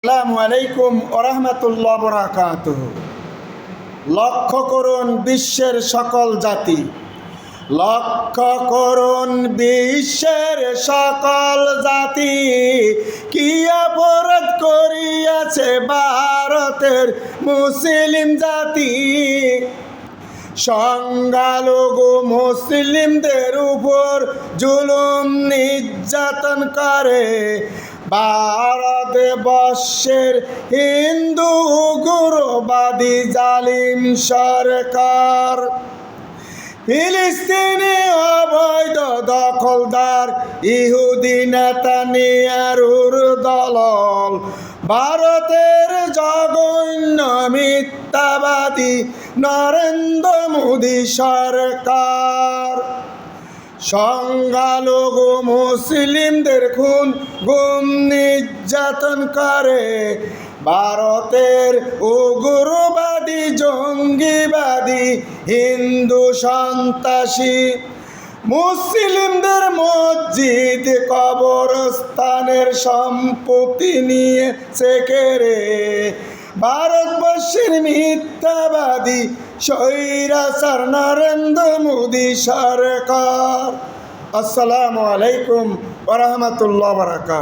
আসসালামু আলাইকুম ওয়া রাহমাতুল্লাহি ওয়া বারাকাতুহু। লক্ষ্য করুন বিশ্বের সকল জাতি, লক্ষ্য করুন বিশ্বের সকল জাতি কি অপরাধ করিয়াছে ভারতের মুসলিম জাতি। সংখ্যালঘু মুসলিমদের উপর জুলুম নির্যাতন করে ভারতবর্ষের হিন্দু উগ্রবাদী জালিম সরকার। ফিলিস্তিনি অবৈধ দখলদার ইহুদি নেতানিয়াহুর দল, ভারতের জঘন্য মিথ্যাবাদী নরেন্দ্র মোদী সরকার। সংখ্যালঘু মুসলিমদের খুন গুম নির্যাতন করে ভারতের উগ্রবাদী জঙ্গিবাদী হিন্দু সন্ত্রাসী। মুসলিমদের মসজিদ কবরস্থানের সম্পত্তি নিয়েছে কেড়ে ভারতবর্ষের মিথ্যাবাদী স্বৈরাচার নরেন্দ্র মোদী সরকার। আসসালামু আলাইকুম ওয়া রাহমাতুল্লাহি ওয়া বারাকাতুহু।